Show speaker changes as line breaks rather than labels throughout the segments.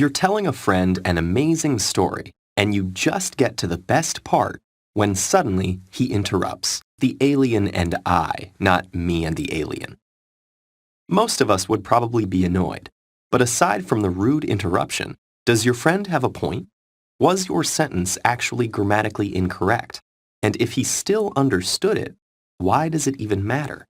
You're telling a friend an amazing story, and you just get to the best part when suddenly he interrupts. The alien and I, not me and the alien. Most of us would probably be annoyed, but aside from the rude interruption, does your friend have a point? Was your sentence actually grammatically incorrect? And if he still understood it, why does it even matter?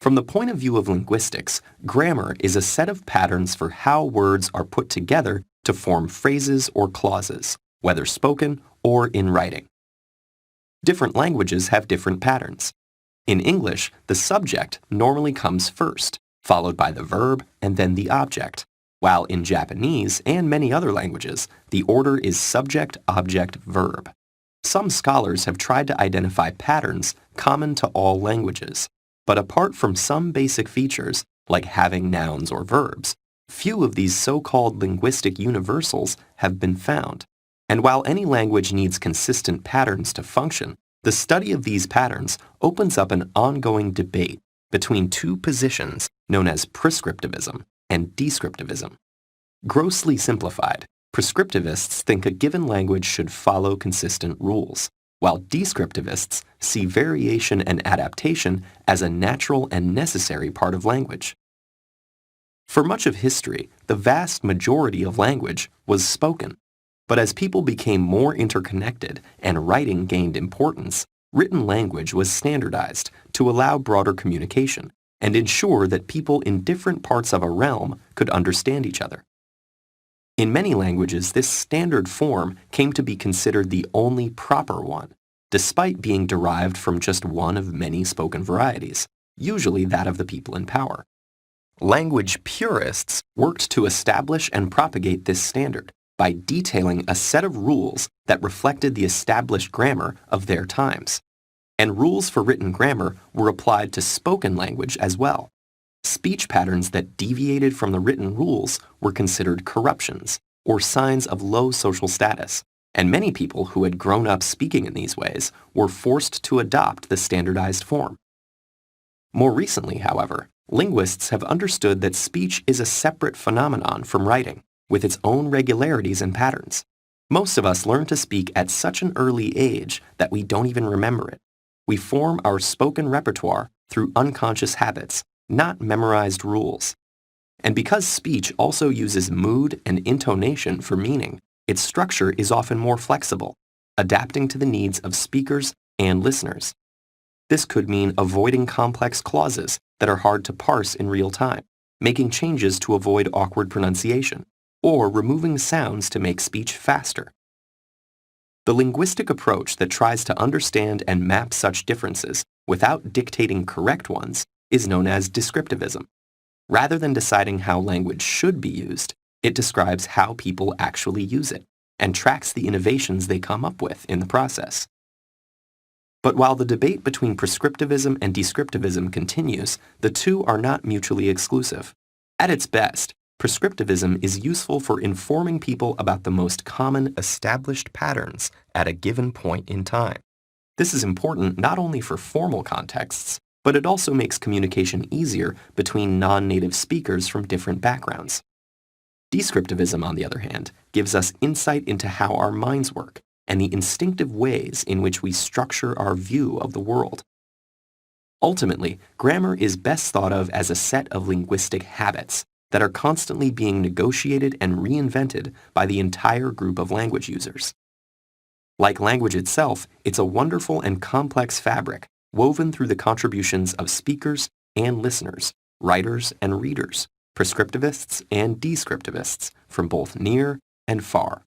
From the point of view of linguistics, grammar is a set of patterns for how words are put together to form phrases or clauses, whether spoken or in writing. Different languages have different patterns. In English, the subject normally comes first, followed by the verb and then the object, while in Japanese and many other languages, the order is subject, object, verb. Some scholars have tried to identify patterns common to all languages, but apart from some basic features, like having nouns or verbs, few of these so-called linguistic universals have been found. And while any language needs consistent patterns to function, the study of these patterns opens up an ongoing debate between two positions known as prescriptivism and descriptivism. Grossly simplified, prescriptivists think a given language should follow consistent rules, while descriptivists see variation and adaptation as a natural and necessary part of language. For much of history, the vast majority of language was spoken. But as people became more interconnected and writing gained importance, written language was standardized to allow broader communication and ensure that people in different parts of a realm could understand each other. In many languages, this standard form came to be considered the only proper one, despite being derived from just one of many spoken varieties, usually that of the people in power. Language purists worked to establish and propagate this standard by detailing a set of rules that reflected the established grammar of their times. And rules for written grammar were applied to spoken language as well. Speech patterns that deviated from the written rules were considered corruptions, or signs of low social status, and many people who had grown up speaking in these ways were forced to adopt the standardized form. More recently, however, linguists have understood that speech is a separate phenomenon from writing, with its own regularities and patterns. Most of us learn to speak at such an early age that we don't even remember it. We form our spoken repertoire through unconscious habits, not memorized rules. And because speech also uses mood and intonation for meaning, its structure is often more flexible, adapting to the needs of speakers and listeners. This could mean avoiding complex clauses that are hard to parse in real time, making changes to avoid awkward pronunciation, or removing sounds to make speech faster. The linguistic approach that tries to understand and map such differences without dictating correct ones is known as descriptivism. Rather than deciding how language should be used, it describes how people actually use it and tracks the innovations they come up with in the process. But while the debate between prescriptivism and descriptivism continues, the two are not mutually exclusive. At its best, prescriptivism is useful for informing people about the most common established patterns at a given point in time. This is important not only for formal contexts, but it also makes communication easier between non-native speakers from different backgrounds. Descriptivism, on the other hand, gives us insight into how our minds work and the instinctive ways in which we structure our view of the world. Ultimately, grammar is best thought of as a set of linguistic habits that are constantly being negotiated and reinvented by the entire group of language users. Like language itself, it's a wonderful and complex fabric woven through the contributions of speakers and listeners, writers and readers, prescriptivists and descriptivists from both near and far.